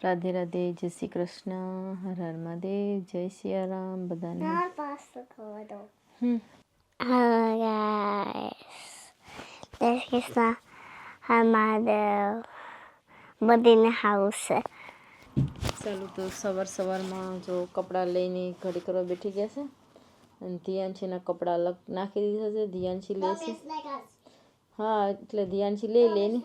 રાધે રાધે, જય શ્રી કૃષ્ણ, હર હર મહાદેવ, જય સિયારામ બધાને. Hello guys, this is her mother, but in the house. ચાલુ તો સવારમાં જો કપડાં લઈને ઘડી કરવા બેઠી ગયા છે અને ધ્યાનશીના કપડાં અલગ નાખી દીધા છે. ધ્યાનશી લેશે, હા એટલે ધ્યાનશી લઈ લે ને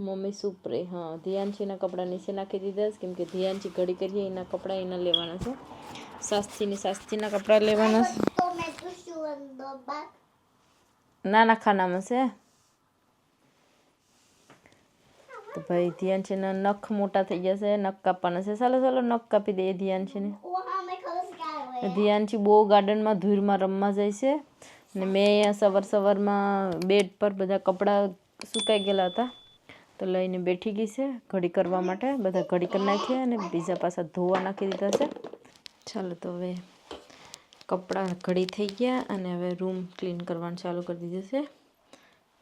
મમ્મી સુપરે. હા, ધ્યાનશીના કપડાં નીચે નાખી દીધા છે કેમ કે ધ્યાનશી ઘડી કરીએ એના કપડાં એના લેવાના છે. સાસ્તીના કપડાં લેવાના છે. નાના ખાનામાં છે તો ભાઈ ધ્યાનશીના નખ મોટા થઈ ગયા છે, નખ કાપવાના છે. ચાલો નખ કાપી દઈએ ધ્યાનશીને. ધ્યાનશી બહુ ગાર્ડનમાં ધૂળમાં રમવા જાય છે અને મેં અહીંયા સવારમાં બેડ પર બધા કપડાં સુકાઈ ગયેલા હતા તો લઈને બેઠી ગઈ છે ઘડી કરવા માટે. બધા ઘડી કરી નાખ્યા અને બીજા પાછા ધોવા નાખી દીધા છે. ચાલો તો હવે કપડાં ઘડી થઈ ગયા અને હવે રૂમ ક્લીન કરવાનું ચાલુ કરી દીધું છે.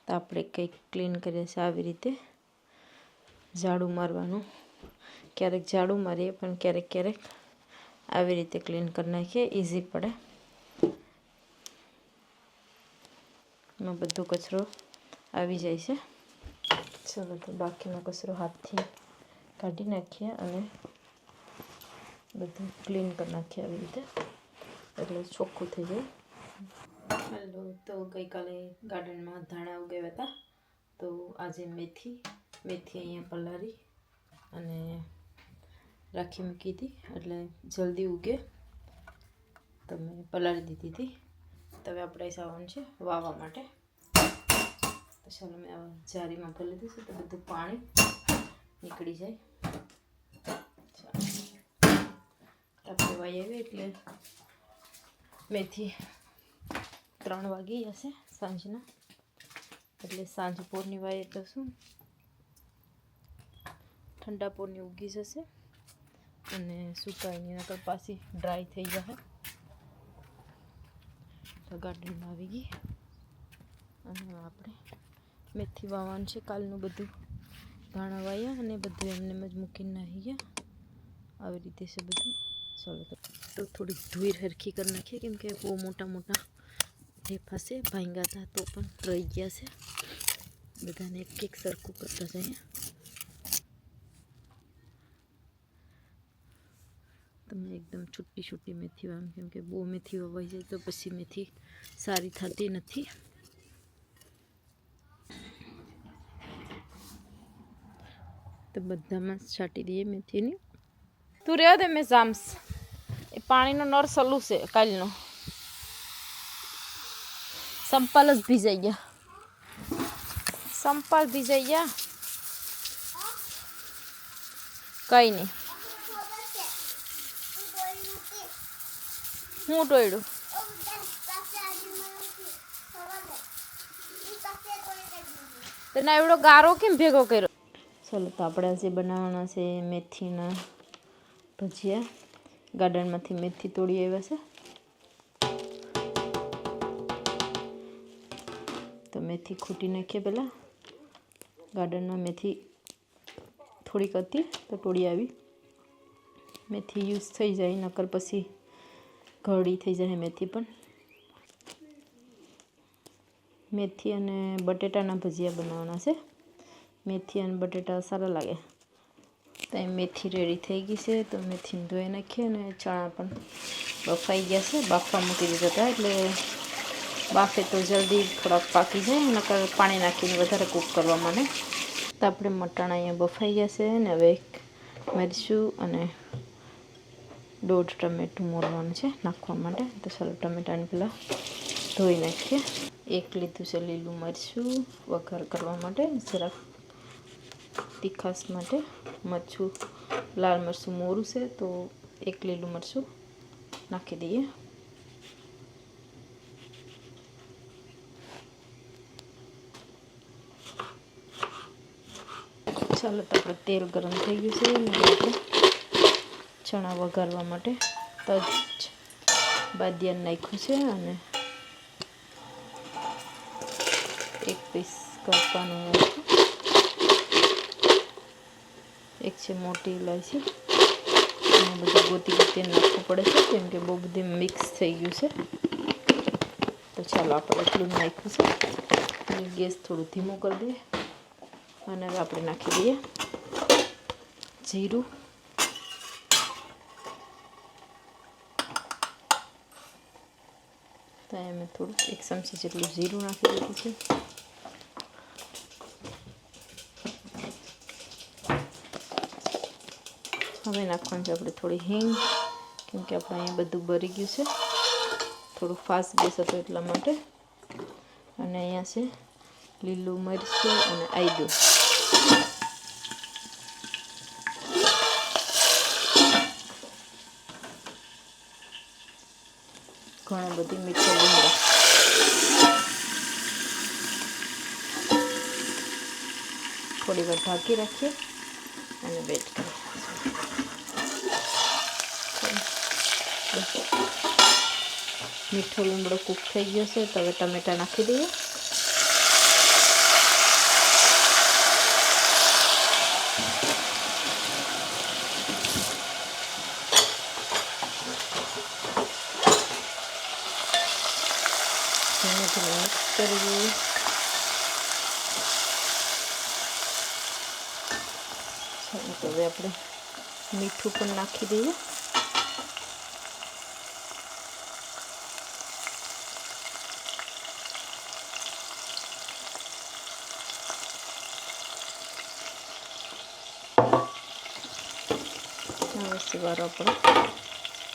તો આપણે કંઈક ક્લીન કરીએ છીએ આવી રીતે, ઝાડુ મારવાનું. ક્યારેક ઝાડુ મારીએ પણ ક્યારેક આવી રીતે ક્લીન કરી નાખીએ, ઇઝી પડે. એમાં બધો કચરો આવી જાય છે. ચાલો તો બાકીનો કચરો હાથથી કાઢી નાખીએ અને બધું ક્લીન કરી નાખીએ આવી રીતે, એટલે ચોખ્ખું થઈ જાય. હાલો, તો ગઈકાલે ગાર્ડનમાં ધાણા ઉગાવ્યા હતા તો આજે મેથી અહીંયા પલાળી અને રાખી મૂકી હતી એટલે જલ્દી ઉગે તો મેં પલાળી દીધી હતી. તો હવે આપણે આવવાનું છે વાવવા માટે. તો ચાલો મેં આ જારીમાં ભરી લીધું છે તો બધું પાણી નીકળી જાય. આપણે વાઈ આવે એટલે મેથી 3 વાગી જશે સાંજના, એટલે સાંજ પોરની વાય તો શું ઠંડા પોરની ઉગી જશે અને સુકાઈની નકર પાછી ડ્રાય થઈ જશે. તો ગાર્ડનમાં આવી ગઈ અને આપણે મેથી વાવવાનું છે. કાલનું બધું ધાણા વાયા અને બધું એમને જ મૂકીને નાહી ગયા. આવી રીતે છે બધું. ચાલો તો થોડીક ધોઈ હરખી કરી નાખીએ કેમ કે બહુ મોટા ઢેફા છે, ભાંગ્યા હતા તો પણ રહી ગયા છે. બધાને એક સરખું કરતા જઈએ. તમે એકદમ છૂટી મેથી વાવ કેમ કે બહુ મેથી વવાઈ જાય તો પછી મેથી સારી થતી નથી. તો બધામાં છાંટી દઈએ મેથીની. તું રહેવા દે મેં જામ્સ. એ પાણીનો નળ સલું છે કાલનો. સંપાલ જ ભીજાઈ ગયા. કઈ નહીં. હું ટોયડું તને એવડો ગારો કેમ ભેગો કર્યો? ચાલો તો આપણે આજે બનાવવાના છે મેથીના ભજીયા. ગાર્ડનમાંથી મેથી તોડી આવ્યા છે તો મેથી ખૂટી નાખીએ. પહેલાં ગાર્ડનમાં મેથી થોડીક હતી તો તોડી આવી. મેથી યુઝ થઈ જાય નકર પછી ઘડી થઈ જાય મેથી પણ. મેથી અને બટેટાના ભજીયા બનાવવાના છે. મેથી અને બટેટા સારા લાગે. તો એ મેથી રેડી થઈ ગઈ છે તો મેથીને ધોઈ નાખીએ અને ચણા પણ બફાઈ ગયા છે. બાફવા મૂકી દીધા હતા એટલે બાફે તો જલ્દી થોડાક પાકી જાય, નકર પાણી નાખીને વધારે કૂક કરવા માંડે. તો આપણે મટાણા અહીંયા બફાઈ ગયા છે ને હવે મરચું અને 1.5 ટમેટું મોરવાનું છે નાખવા માટે. તો ચાલો ટમેટાને પહેલાં ધોઈ નાખીએ. 1 લીધું છે લીલું મરચું વઘાર કરવા માટે, જરાક તીખાશ માટે. લાલ મરચું મોરું છે તો 1 લીલું મરચું નાખી દઈએ. ચાલો તો આપણે તેલ ગરમ થઈ ગયું છે અને આપણે ચણા વઘારવા માટે તજ બાદિયાને નાખ્યું છે અને 1 પીસ કાપવાનું. એક છે મોટી ઇલાયચી. અને બધું ગોતી ગોતીને નાખવું પડે છે કેમ કે બહુ બધી મિક્સ થઈ ગયું છે. તો ચાલો આપણે એટલું નાખ્યું છે. અને ગેસ થોડું ધીમું કરી દઈએ. અને હવે આપણે નાખી દઈએ જીરું. તો મેં થોડું 1 ચમચી જેટલું જીરું નાખી દીધું છે. હવે નાખવાનું છે આપણે થોડી હિંગ, કેમ કે આપણે અહીંયા બધું બળી ગયું છે. થોડું ફાસ્ટ ગેસ હતો એટલા માટે. અને અહીંયા છે લીલું મરચું અને આદું. ઘણો બધી મીઠો લીમડો. થોડી વાર ઢાંકી રાખીએ અને બેટ કરીએ. મીઠો લીમડો કૂક થઈ ગયો છે તો હવે ટમેટા નાખી દઈએ. ધીમે ધીમે મિક્સ કરી દઈએ. તો હવે આપણે મીઠું પણ નાખી દઈએ. હવે સવારો આપણે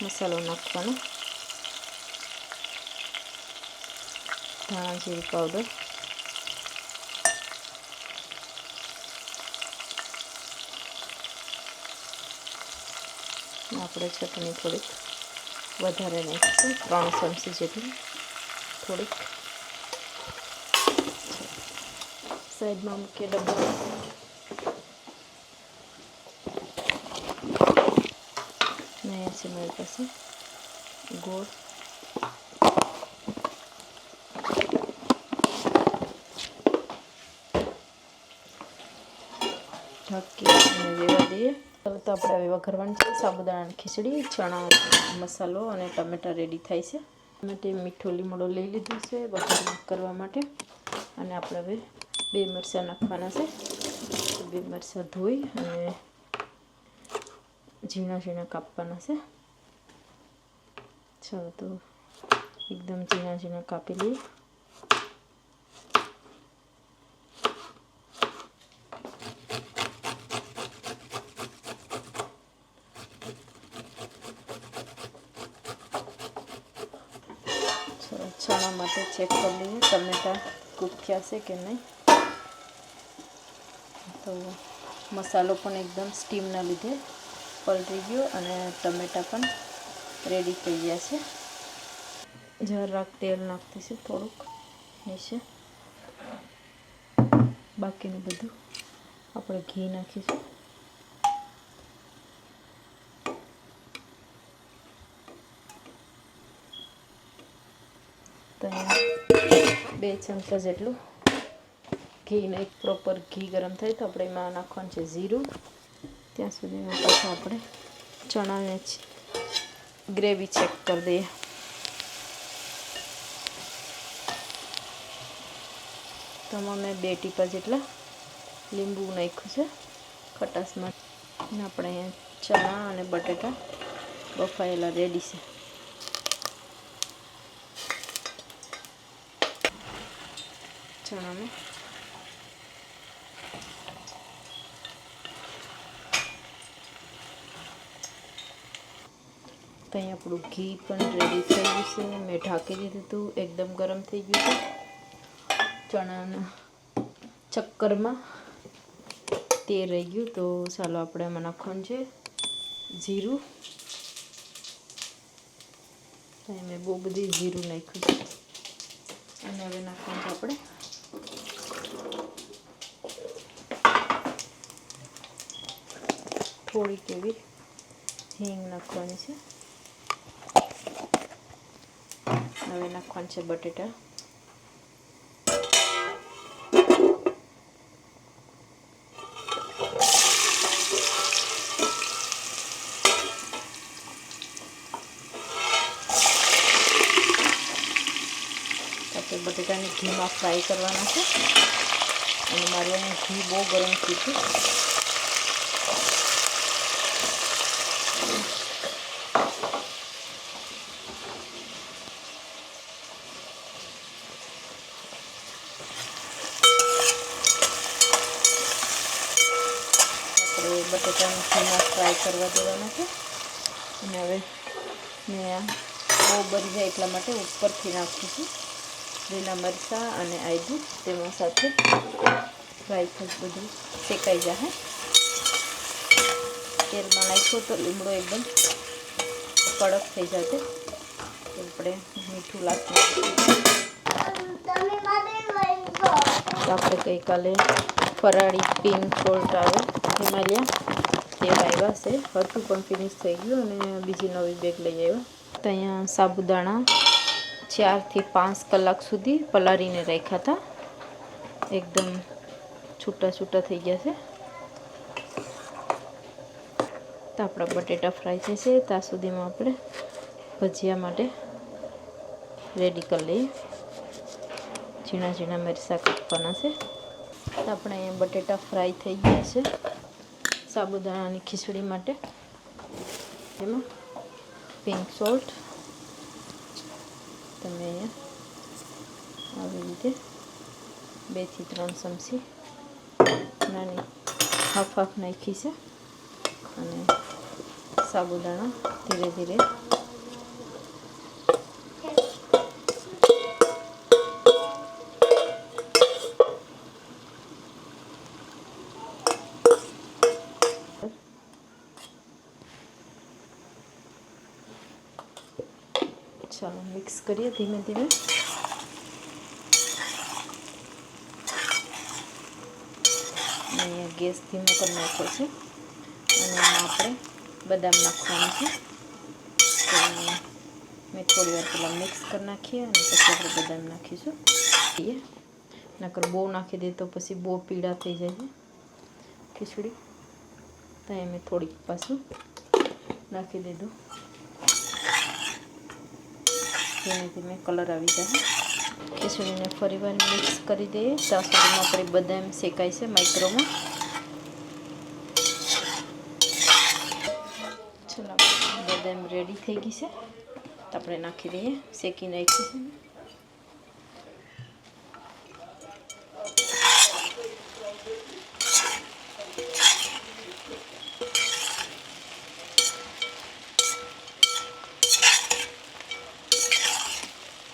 મસાલો નાખવાનો. ધાણા જીરું પાવડર, આપણે ચટણી થોડીક વધારે નાખીશું, 3 ચમચી જેટલી. થોડીક સાઈડમાં મૂકીએ ડબ્બા. ને છે મારી પાસે ગોળ. ઢાંકી અને રેવા દઈએ. હવે તો આપણે હવે વઘારવાની છે સાબુદાણાની ખીચડી. ચણા મસાલો અને ટમેટાં રેડી થાય છે. માટે મીઠો લીમડો લઈ લીધો છે વઘાર કરવા માટે. અને આપણે હવે 2 મરચાં નાખવાના છે. 2 મરચાં ધોઈ અને ઝીણા ઝીણા કાપવાના છે. ચાલો તો એકદમ ઝીણા ઝીણા કાપી લઈએ. ચણા માટે ચેક કરી લઈએ ટમેટાં કૂક થયા છે કે નહીં. તો મસાલો પણ એકદમ સ્ટીમના લીધે પલળી ગયો અને ટમેટાં પણ રેડી થઈ ગયા છે. જરાક તેલ નાખીશું થોડુંક નીચે. બાકીનું બધું આપણે ઘી નાખીશું. તો 2 ચમચા જેટલું ઘીને એક પ્રોપર ઘી ગરમ થાય તો આપણે એમાં નાખવાનું છે જીરું. ત્યાં સુધીમાં પાછા આપણે ચણાને ગ્રેવી ચેક કરી દઈએ. તો મેં 2 ટીપા જેટલા લીંબુ નાખ્યું છે ખટાશમાં. અને આપણે અહીંયા ચણા અને બટેટા બફાયેલા રેડી છે. ચણામાં તો અહીં આપણું ઘી પણ રેડી થઈ ગયું છે. મેં ઢાંકી દીધું હતું, એકદમ ગરમ થઈ ગયું છે. ચણાના ચક્કરમાં તે રહી ગયું. તો ચાલો આપણે એમાં નાખવાનું છે જીરું. મેં બહુ બધી જીરું નાખ્યું છે. અને હવે નાખવાનું છે આપણે થોડીક એવી હિંગ નાખવાની છે. હવે નાખવાનું છે બટેટા. બટેટાને ઘીમાં ફ્રાય કરવાના છે અને મારું અહીંયા ઘી બહુ ગરમ થયું છે. બટેટાને ઘીમાં ફ્રાય કરવા દેવાના છે અને હવે મેં આ બહુ બળી જાય એટલા માટે ઉપરથી નાખું છું લીલા મરચાં અને આદું. તેમાં સાથે ફ્રાય થઈ બધું શેકાઈ જાય. તેલમાં નાખ્યો તો લીમડો એકદમ કડક થઈ જશે. આપણે મીઠું લાગતું. આપણે ગઈકાલે ફરાળી પિંક સોલ્ટ આવે હિમાલયા તે આવ્યા છે. હતું પણ ફિનિશ થઈ ગયું અને બીજી નવી બેગ લઈ આવ્યા. તો અહીંયા સાબુદાણા 4 થી 5 કલાક સુધી પલાળીને રાખ્યા હતા. એકદમ છૂટા છૂટા થઈ ગયા છે. તો આપણા બટેટા ફ્રાય થશે ત્યાં સુધીમાં આપણે ભજીયા માટે રેડી કરી લઈએ. ઝીણા ઝીણા મરચાં કાપવાના છે. તો આપણે અહીંયા બટેટા ફ્રાય થઈ ગયા છે સાબુદાણાની ખીચડી માટે. એમાં પિંક સોલ્ટ તમે અહીંયા આવી રીતે 2 થી 3 ચમચી નાની હાફ નાખી છે અને સાબુદાણા ધીરે ધીરે ચાલો મિક્સ કરીએ ધીમે ધીમે. અહીંયા ગેસ ધીમો કરી નાખ્યો છે અને આપણે બદામ નાખવાનું છે. તો મેં થોડી વાર પહેલાં મિક્સ કરી નાખીએ અને પછી આપણે બદામ નાખીશું. નકર બહુ નાખી દઈએ તો પછી બહુ પીળા થઈ જાય છે ખીચડી. તો એ મેં થોડીક પાછું નાખી દીધું. ધીમે ધીમે કલર આવી જાય. ખીચડીને ફરીવાર મિક્સ કરી દઈએ. ત્યાં સુધીમાં આપણે બદામ શેકાય છે માઇક્રોમાં. ચલો બદામ રેડી થઈ ગઈ છે તો આપણે નાખી દઈએ. શેકી નાખી છે.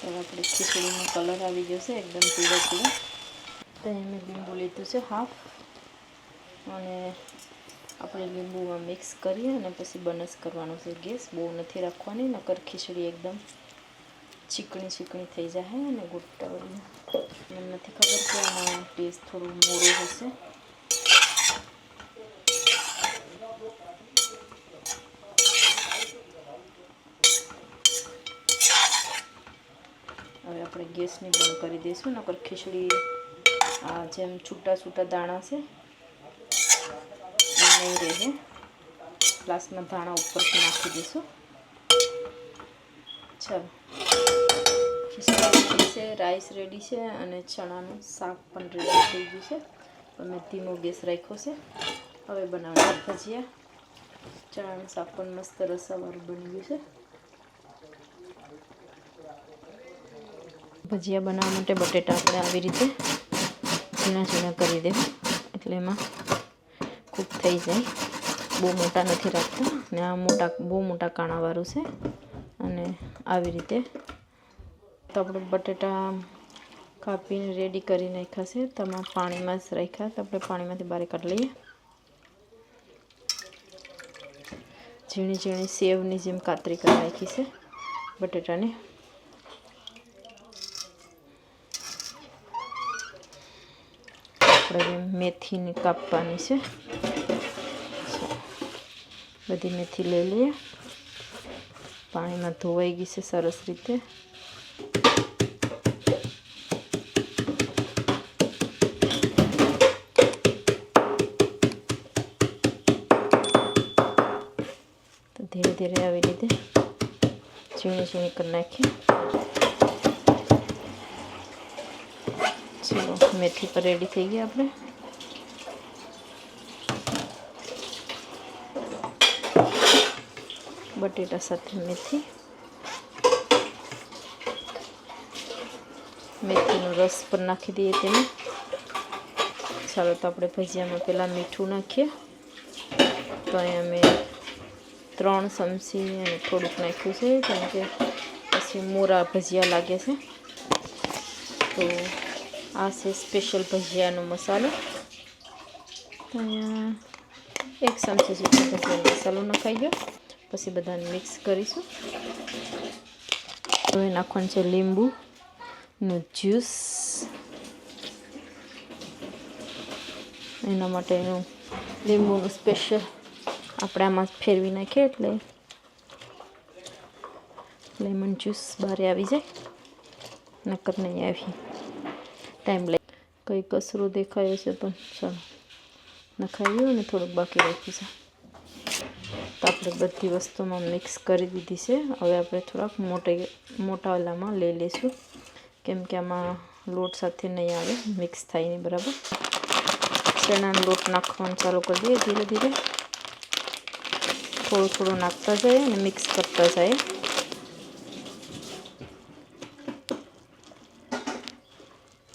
તો આપણે ખીચડીનો કલર આવી ગયો છે એકદમ પીળો પીળો. તો મેં લીંબુ લીધું છે હાફ અને આપણે લીંબુમાં મિક્સ કરીએ અને પછી બનસ કરવાનું છે. ગેસ બહુ નથી રાખવાની નકર ખીચડી એકદમ ચીકણી ચીકણી થઈ જાય અને ગોટાવાળી. મને નથી ખબર કે આનો ટેસ્ટ થોડું મોડું હશે. હવે આપણે ગેસને બંધ કરી દઈશું નકર ખીચડી આ જેમ છૂટા છૂટા દાણા છે એ નહીં રહે. ગ્લાસમાં દાણા ઉપરથી નાખી દઈશું. ચાલો ખીચડી રેડી છે, રાઈસ રેડી છે અને ચણાનું શાક પણ રેડી થઈ ગયું છે. અમે ધીમો ગેસ રાખ્યો છે. હવે બનાવવાનું ભજીયા. ચણાનું શાક પણ મસ્ત રસાવાળું બની ગયું છે. ભજીયા બનાવવા માટે બટેટા આપણે આવી રીતે ઝીણા ઝીણા કરી દેવા એટલે એમાં કૂક થઈ જાય. બહુ મોટા નથી રાખતા ને આ બહુ મોટા કાણાવાળું છે અને આવી રીતે. તો આપણે બટેટા કાપીને રેડી કરી નાખ્યા છે. તમારે પાણીમાં જ રાખ્યા તો આપણે પાણીમાંથી બહાર કાઢી લઈએ. ઝીણી ઝીણી સેવની જેમ કાતરી કરી નાખી છે બટેટાને. આપણે મેથીને કાપવાની છે. બધી મેથી લઈ લઈએ. પાણીમાં ધોવાઈ ગઈ છે સરસ રીતે. તો ધીરે ધીરે આવી રીતે ઝીણી ઝીણી કરી નાખીએ. મેથી પર રેડી થઈ ગઈ આપણે. બટેટા સાથે મેથીનો રસ પણ નાખી દઈએ તેમાં. ચાલો તો આપણે ભજીયામાં પહેલાં મીઠું નાખીએ. તો અહીંયા મેં 3 ચમચી અને થોડુંક નાખ્યું છે, કેમ કે પછી મોરા ભજીયા લાગે છે. તો આ છે સ્પેશિયલ ભજીયાનો મસાલો. તો અહીંયા 1 ચમચી જેટલો ભજીયાનો મસાલો નખાઈ ગયો. પછી બધાને મિક્સ કરીશું. હવે નાખવાનું છે લીંબુનું જ્યુસ. એના માટેનું લીંબુનું સ્પેશિયલ આપણે આમાં ફેરવી નાખીએ એટલે લેમન જ્યુસ બહાર આવી જાય. નકર નહીં આવી, ટાઈમ લે. કંઈ કચરો દેખાય છે પણ ચાલો નખાઈ ગયું અને થોડુંક બાકી રાખ્યું છે. તો આપણે બધી વસ્તુમાં મિક્સ કરી દીધી છે. હવે આપણે થોડાક મોટા ઓલામાં લઈ લઈશું, કેમ કે આમાં લોટ સાથે નહીં આવે, મિક્સ થાય નહીં બરાબર. ચણાનો લોટ નાખવાનું ચાલુ કરી દઈએ ધીરે ધીરે. થોડું નાખતા જાય અને મિક્સ કરતા જાય.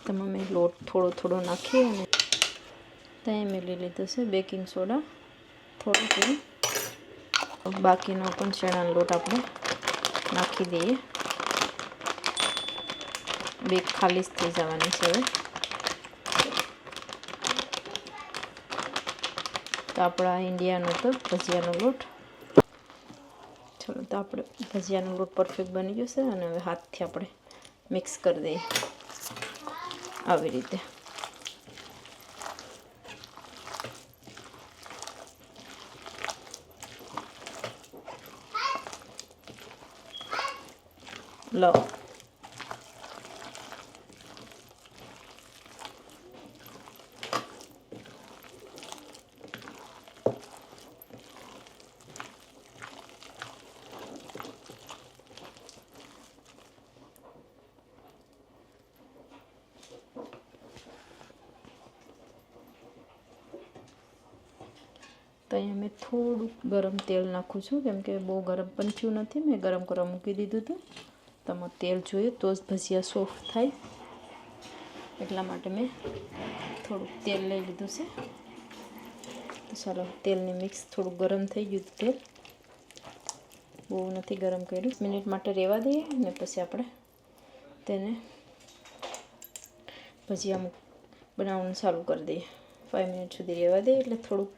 તેમાં મેં લોટ થોડો નાખી અને ત્યાં મેં લઈ લીધો છે બેકિંગ સોડા થોડું. બાકીનો પણ ચણાનો લોટ આપણે નાખી દઈએ. બે ખાલી જ થઈ જવાની છે હવે. તો આપણા ઇન્ડિયાનો તો ભજીયાનો લોટ. ચલો તો આપણે ભજીયાનો લોટ પરફેક્ટ બની ગયો છે. અને હવે હાથથી આપણે મિક્સ કરી દઈએ આવી રીતે. લો તો અહીંયા મેં થોડુંક ગરમ તેલ નાખું છું, કેમ કે બહુ ગરમ પણ થયું નથી. મેં ગરમ કરવા મૂકી દીધું હતું. તમે તેલ જોઈએ તો જ ભજીયા સોફ્ટ થાય, એટલા માટે મેં થોડુંક તેલ લઈ લીધું છે. તો ચાલો તેલની મિક્સ થોડું ગરમ થઈ ગયું. તેલ બહુ નથી ગરમ કર્યું. મિનિટ માટે રહેવા દઈએ અને પછી આપણે તેને ભજીયા બનાવવાનું ચાલુ કરી દઈએ. 5 મિનિટ સુધી રહેવા દઈએ એટલે થોડુંક.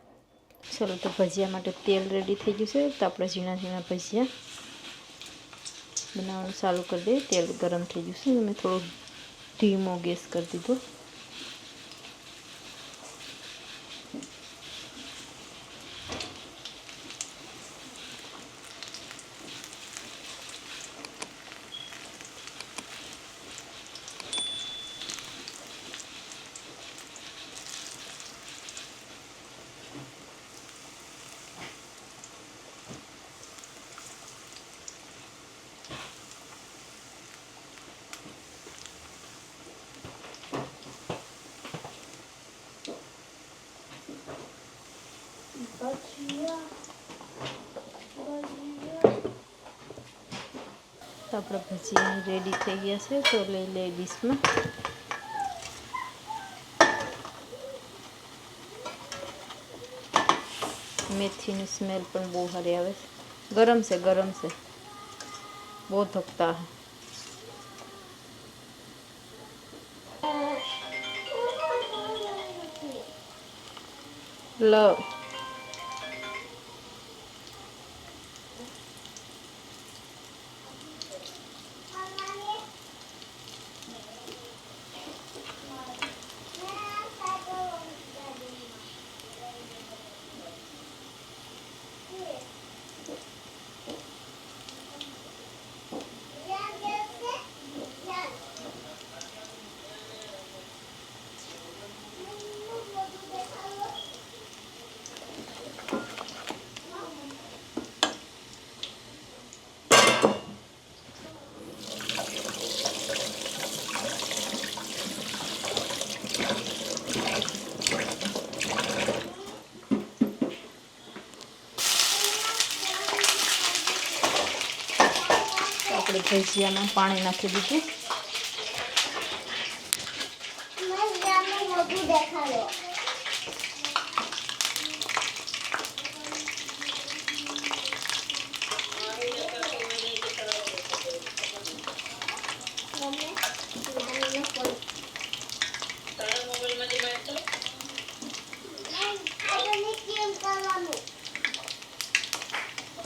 ચાલો તો ભજીયા માટે તેલ રેડી થઈ ગયું છે. તો આપણે ઝીણા ભજીયા બનાવવાનું ચાલુ કરી દઈએ. તેલ ગરમ થઈ ગયું છે. મેં થોડો ધીમો ગેસ કરી દીધો. તો આપણા ભજીયા રેડી થઈ ગયા છે. તો લઈ લઈએ ડીશમાં. મેથીની સ્મેલ પણ બહુ સારી આવે છે. ગરમ છે બહુ ધકતા હે. લો આપણે ભજીયામાં પાણી નાખી દીધું. મોટું દેખાડો.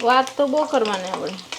વાત તો બહુ કરવાની આપણે.